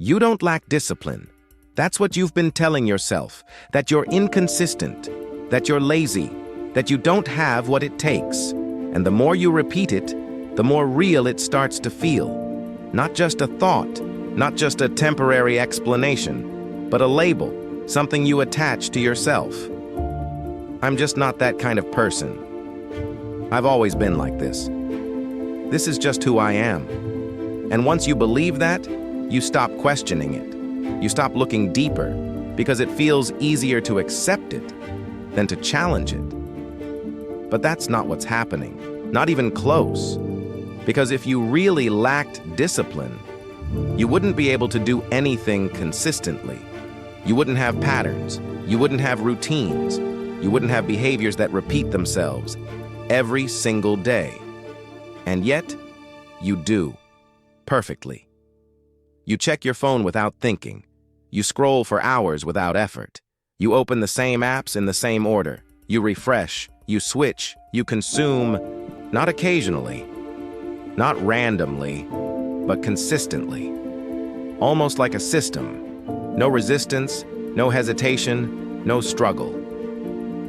You don't lack discipline. That's what you've been telling yourself, that you're inconsistent, that you're lazy, that you don't have what it takes. And the more you repeat it, the more real it starts to feel. Not just a thought, not just a temporary explanation, but a label, something you attach to yourself. I'm just not that kind of person. I've always been like this. This is just who I am. And once you believe that, you stop questioning it. You stop looking deeper, because it feels easier to accept it than to challenge it. But that's not what's happening, not even close. Because if you really lacked discipline, you wouldn't be able to do anything consistently. You wouldn't have patterns. You wouldn't have routines. You wouldn't have behaviors that repeat themselves every single day. And yet, you do, perfectly. You check your phone without thinking. You scroll for hours without effort. You open the same apps in the same order. You refresh, you switch, you consume, not occasionally, not randomly, but consistently. Almost like a system. No resistance, no hesitation, no struggle.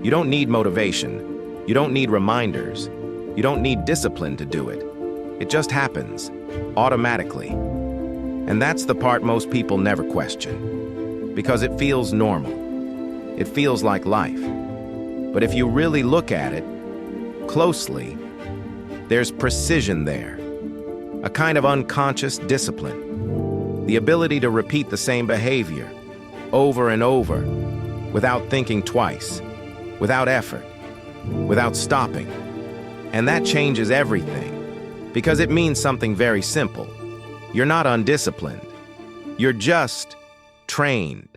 You don't need motivation. You don't need reminders. You don't need discipline to do it. It just happens, automatically. And that's the part most people never question, because it feels normal. It feels like life. But if you really look at it closely, there's precision there, a kind of unconscious discipline, the ability to repeat the same behavior over and over without thinking twice, without effort, without stopping. And that changes everything, because it means something very simple. You're not undisciplined. You're just trained.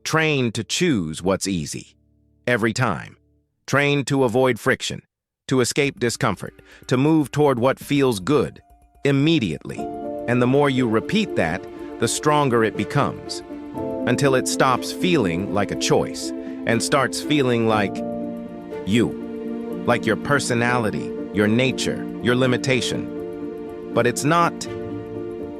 Trained to choose what's easy, every time. Trained to avoid friction, to escape discomfort, to move toward what feels good, immediately. And the more you repeat that, the stronger it becomes, until it stops feeling like a choice and starts feeling like you, like your personality, your nature, your limitation. But it's not.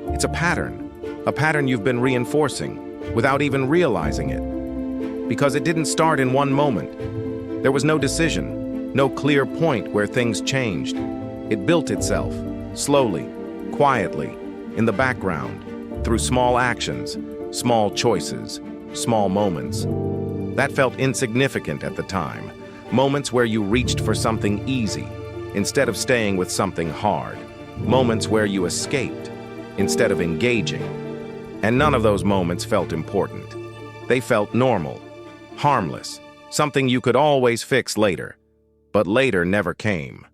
It's a pattern you've been reinforcing without even realizing it. Because it didn't start in one moment. There was no decision, no clear point where things changed. It built itself, slowly, quietly, in the background, through small actions, small choices, small moments. That felt insignificant at the time. Moments where you reached for something easy, instead of staying with something hard. Moments where you escaped, instead of engaging. And none of those moments felt important. They felt normal, harmless, something you could always fix later. But later never came,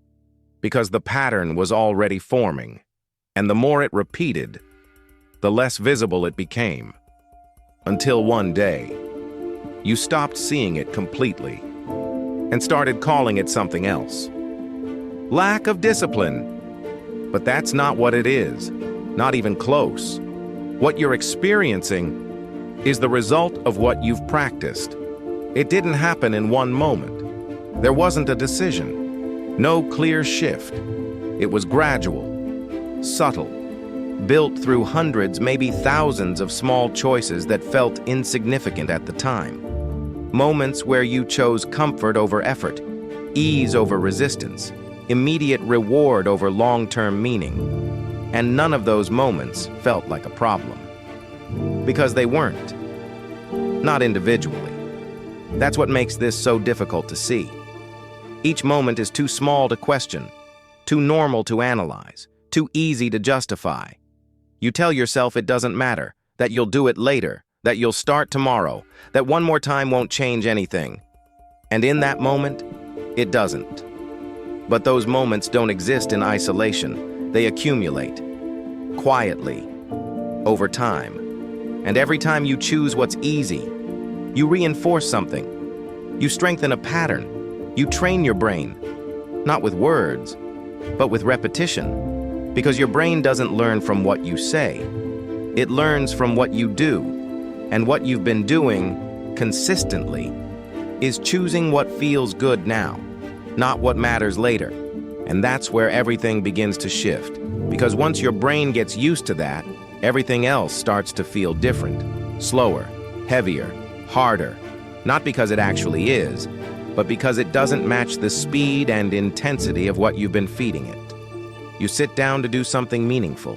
because the pattern was already forming, and the more it repeated, the less visible it became. Until one day, you stopped seeing it completely, and started calling it something else. Lack of discipline. But that's not what it is. Not even close. What you're experiencing is the result of what you've practiced. It didn't happen in one moment. There wasn't a decision. No clear shift. It was gradual, subtle, built through hundreds, maybe thousands of small choices that felt insignificant at the time. Moments where you chose comfort over effort, ease over resistance, immediate reward over long-term meaning. And none of those moments felt like a problem. Because they weren't. Not individually. That's what makes this so difficult to see. Each moment is too small to question, too normal to analyze, too easy to justify. You tell yourself it doesn't matter, that you'll do it later, that you'll start tomorrow, that one more time won't change anything. And in that moment, it doesn't. But those moments don't exist in isolation. They accumulate, quietly, over time. And every time you choose what's easy, you reinforce something. You strengthen a pattern. You train your brain, not with words, but with repetition. Because your brain doesn't learn from what you say. It learns from what you do. And what you've been doing consistently is choosing what feels good now, not what matters later. And that's where everything begins to shift. Because once your brain gets used to that, Everything else starts to feel different, slower, heavier, harder, not because it actually is, but because it doesn't match the speed and intensity of what you've been feeding it. You sit down to do something meaningful,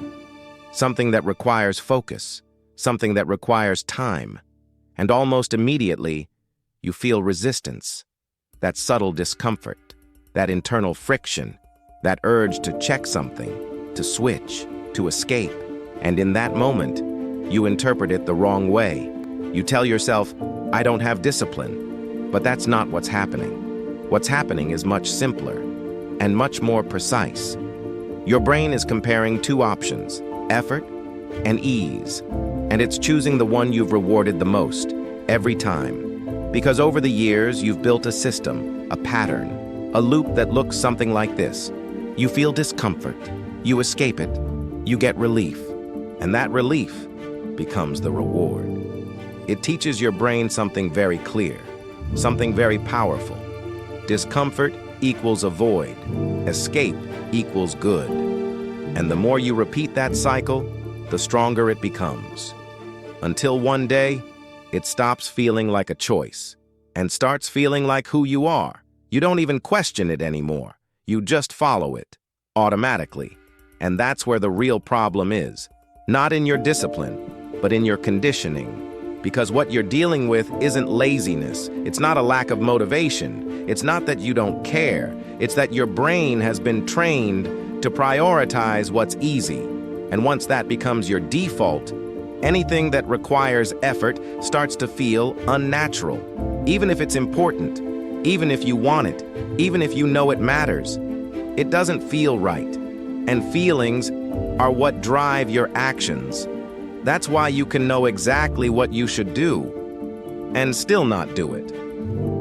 something that requires focus, something that requires time, and almost immediately, you feel resistance, that subtle discomfort, that internal friction, that urge to check something, to switch, to escape. And in that moment, you interpret it the wrong way. You tell yourself, I don't have discipline. But that's not what's happening. What's happening is much simpler and much more precise. Your brain is comparing two options, effort and ease, and it's choosing the one you've rewarded the most every time. Because over the years, you've built a system, a pattern, a loop that looks something like this. You feel discomfort, you escape it, you get relief, and that relief becomes the reward. It teaches your brain something very clear, something very powerful. Discomfort equals avoid, escape equals good. And the more you repeat that cycle, the stronger it becomes. Until one day, it stops feeling like a choice and starts feeling like who you are. You don't even question it anymore. You just follow it, automatically. And that's where the real problem is. Not in your discipline, but in your conditioning. Because what you're dealing with isn't laziness. It's not a lack of motivation. It's not that you don't care. It's that your brain has been trained to prioritize what's easy. And once that becomes your default, anything that requires effort starts to feel unnatural. Even if it's important, even if you want it, even if you know it matters, it doesn't feel right. And feelings are what drive your actions. That's why you can know exactly what you should do and still not do it.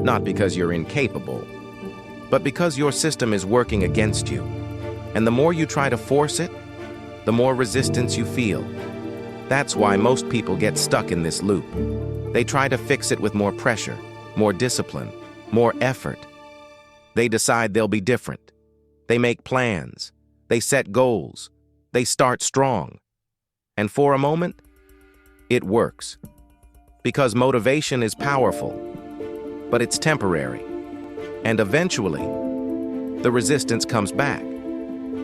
Not because you're incapable, but because your system is working against you. And the more you try to force it, the more resistance you feel. That's why most people get stuck in this loop. They try to fix it with more pressure, more discipline, more effort. They decide they'll be different. They make plans. They set goals. They start strong. And for a moment, it works. Because motivation is powerful, but it's temporary. And eventually, the resistance comes back,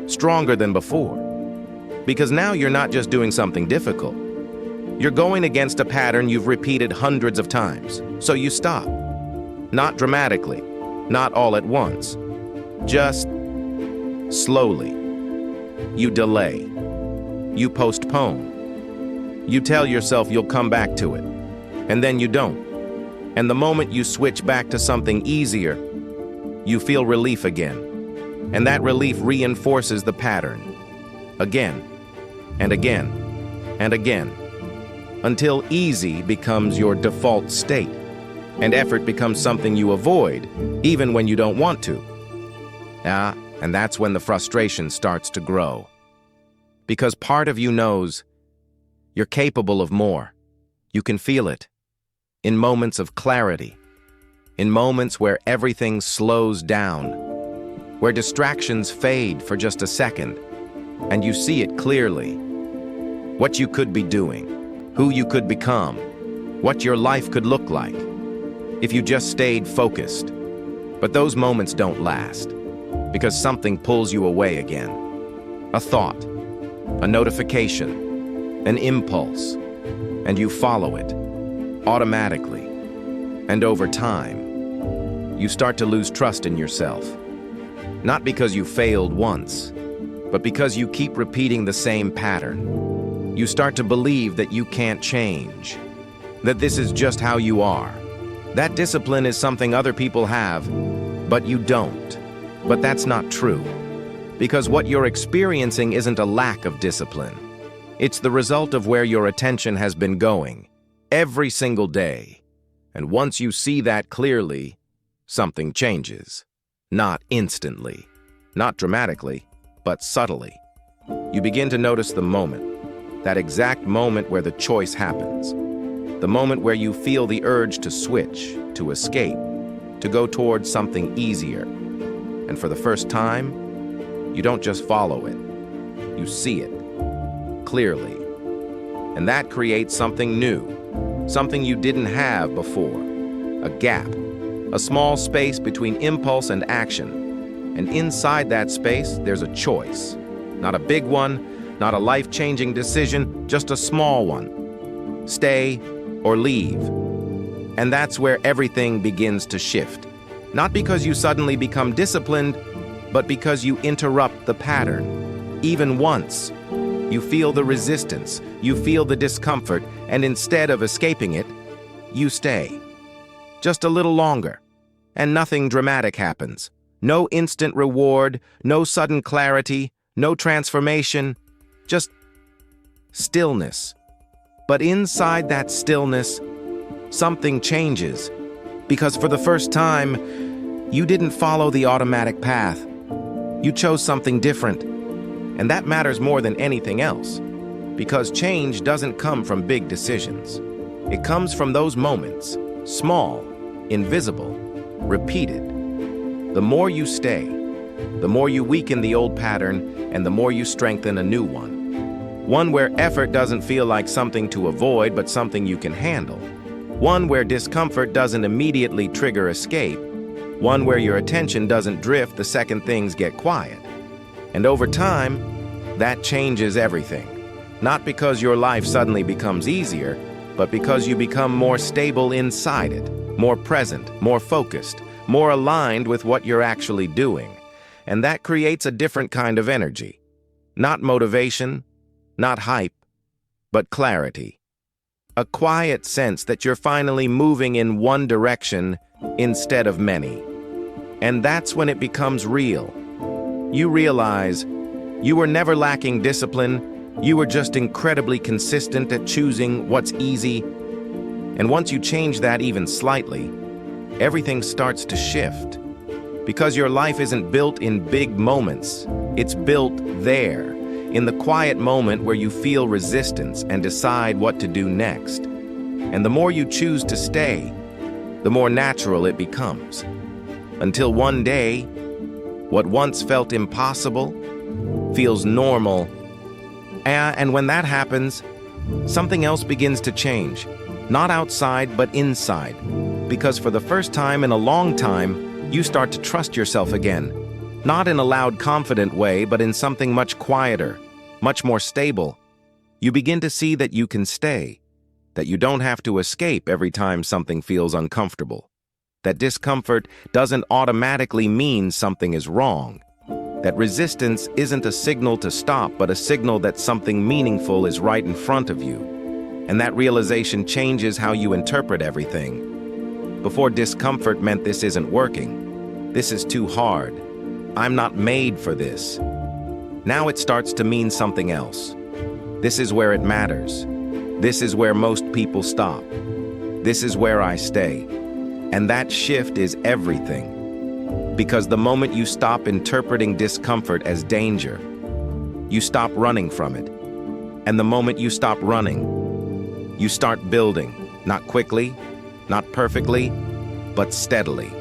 stronger than before. Because now you're not just doing something difficult. You're going against a pattern you've repeated hundreds of times. So you stop. Not dramatically, not all at once. Just slowly. You delay. You postpone. You tell yourself you'll come back to it, and then you don't. And the moment you switch back to something easier, you feel relief again. And that relief reinforces the pattern. Again, and again, and again. Until easy becomes your default state, and effort becomes something you avoid, even when you don't want to. And that's when the frustration starts to grow. Because part of you knows you're capable of more. You can feel it. In moments of clarity. In moments where everything slows down. Where distractions fade for just a second. And you see it clearly. What you could be doing. Who you could become. What your life could look like. If you just stayed focused. But those moments don't last. Because something pulls you away again. A thought. A notification. An impulse. And you follow it. Automatically. And over time, you start to lose trust in yourself. Not because you failed once, but because you keep repeating the same pattern. You start to believe that you can't change. That this is just how you are. That discipline is something other people have, but you don't. But that's not true. Because what you're experiencing isn't a lack of discipline. It's the result of where your attention has been going, every single day. And once you see that clearly, something changes. Not instantly, not dramatically, but subtly. You begin to notice the moment, that exact moment where the choice happens. The moment where you feel the urge to switch, to escape, to go towards something easier. And for the first time, you don't just follow it. You see it, clearly, And that creates something new, something you didn't have before. A gap, a small space between impulse and action. And inside that space, there's a choice. Not a big one, not a life-changing decision, just a small one. Stay or leave. And that's where everything begins to shift. Not because you suddenly become disciplined, but because you interrupt the pattern. Even once, you feel the resistance, you feel the discomfort, and instead of escaping it, you stay. Just a little longer, and nothing dramatic happens. No instant reward, no sudden clarity, no transformation, just stillness. But inside that stillness, something changes. Because for the first time, you didn't follow the automatic path. You chose something different. And that matters more than anything else. Because change doesn't come from big decisions. It comes from those moments, small, invisible, repeated. The more you stay, the more you weaken the old pattern, and the more you strengthen a new one. One where effort doesn't feel like something to avoid, but something you can handle. One where discomfort doesn't immediately trigger escape. One where your attention doesn't drift the second things get quiet. And over time, that changes everything. Not because your life suddenly becomes easier, but because you become more stable inside it, more present, more focused, more aligned with what you're actually doing. And that creates a different kind of energy. Not motivation, not hype, but clarity. A quiet sense that you're finally moving in one direction instead of many. And that's when it becomes real. You realize you were never lacking discipline, you were just incredibly consistent at choosing what's easy. And once you change that even slightly, everything starts to shift. Because your life isn't built in big moments, it's built there, in the quiet moment where you feel resistance and decide what to do next. And the more you choose to stay, the more natural it becomes. Until one day, what once felt impossible feels normal. And when that happens, something else begins to change. Not outside, but inside. Because for the first time in a long time, you start to trust yourself again. Not in a loud, confident way, but in something much quieter, much more stable. You begin to see that you can stay, that you don't have to escape every time something feels uncomfortable. That discomfort doesn't automatically mean something is wrong. That resistance isn't a signal to stop, but a signal that something meaningful is right in front of you. And that realization changes how you interpret everything. Before, discomfort meant this isn't working. This is too hard. I'm not made for this. Now it starts to mean something else. This is where it matters. This is where most people stop. This is where I stay. And that shift is everything. Because the moment you stop interpreting discomfort as danger, you stop running from it. And the moment you stop running, you start building, not quickly, not perfectly, but steadily.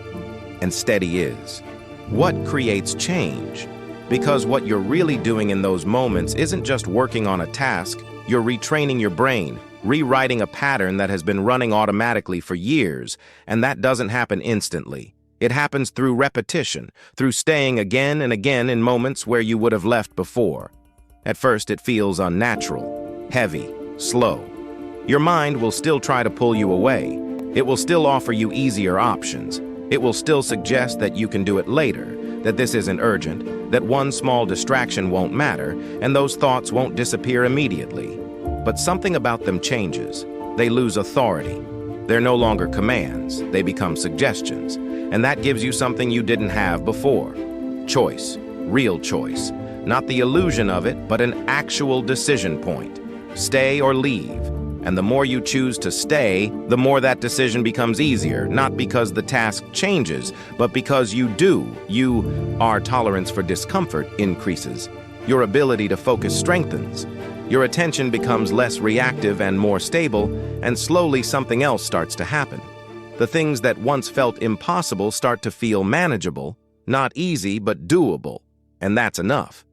And steady is what creates change. Because what you're really doing in those moments isn't just working on a task, you're retraining your brain, rewriting a pattern that has been running automatically for years, and that doesn't happen instantly. It happens through repetition, through staying again and again in moments where you would have left before. At first, it feels unnatural, heavy, slow. Your mind will still try to pull you away. It will still offer you easier options. It will still suggest that you can do it later, that this isn't urgent, that one small distraction won't matter, and those thoughts won't disappear immediately. But something about them changes. They lose authority. They're no longer commands, they become suggestions. And that gives you something you didn't have before. Choice, real choice. Not the illusion of it, but an actual decision point. Stay or leave. And the more you choose to stay, the more that decision becomes easier, not because the task changes, but because you do. Our tolerance for discomfort increases. Your ability to focus strengthens. Your attention becomes less reactive and more stable, and slowly something else starts to happen. The things that once felt impossible start to feel manageable, not easy, but doable. And that's enough.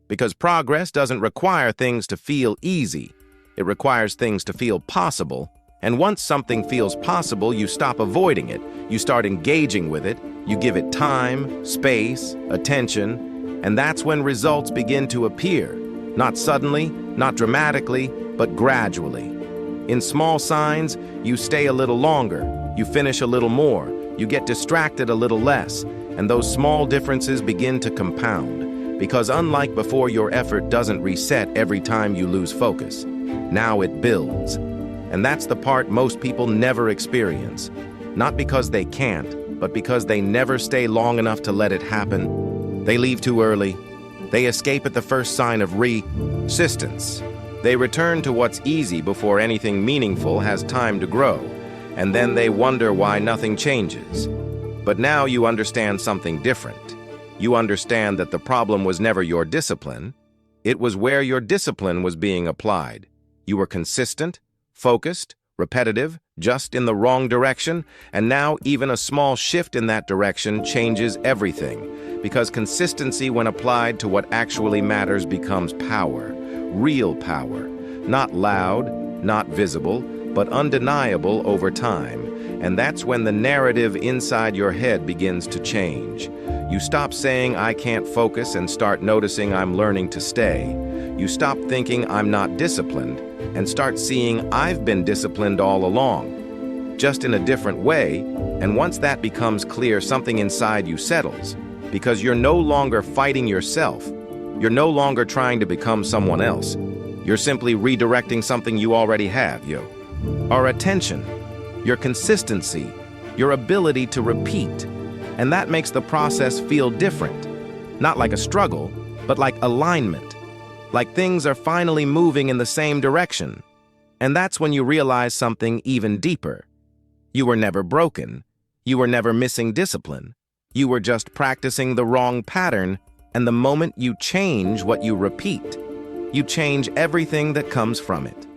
Because progress doesn't require things to feel easy. It requires things to feel possible. And once something feels possible, you stop avoiding it. You start engaging with it. You give it time, space, attention, and that's when results begin to appear. Not suddenly, not dramatically, but gradually. In small signs, you stay a little longer, you finish a little more, you get distracted a little less, and those small differences begin to compound. Because unlike before, your effort doesn't reset every time you lose focus. Now it builds. And that's the part most people never experience. Not because they can't, but because they never stay long enough to let it happen. They leave too early. They escape at the first sign of resistance. They return to what's easy before anything meaningful has time to grow. And then they wonder why nothing changes. But now you understand something different. You understand that the problem was never your discipline. It was where your discipline was being applied. You were consistent, focused, repetitive, just in the wrong direction, and now even a small shift in that direction changes everything, because consistency when applied to what actually matters becomes power, real power, not loud, not visible, but undeniable over time. And that's when the narrative inside your head begins to change. You stop saying, "I can't focus," and start noticing, "I'm learning to stay." You stop thinking, "I'm not disciplined," and start seeing, "I've been disciplined all along," just in a different way. And once that becomes clear, something inside you settles, because you're no longer fighting yourself. You're no longer trying to become someone else. You're simply redirecting something you already have, our attention, your consistency, your ability to repeat. And that makes the process feel different. Not like a struggle, but like alignment. Like things are finally moving in the same direction. And that's when you realize something even deeper. You were never broken. You were never missing discipline. You were just practicing the wrong pattern, and the moment you change what you repeat, you change everything that comes from it.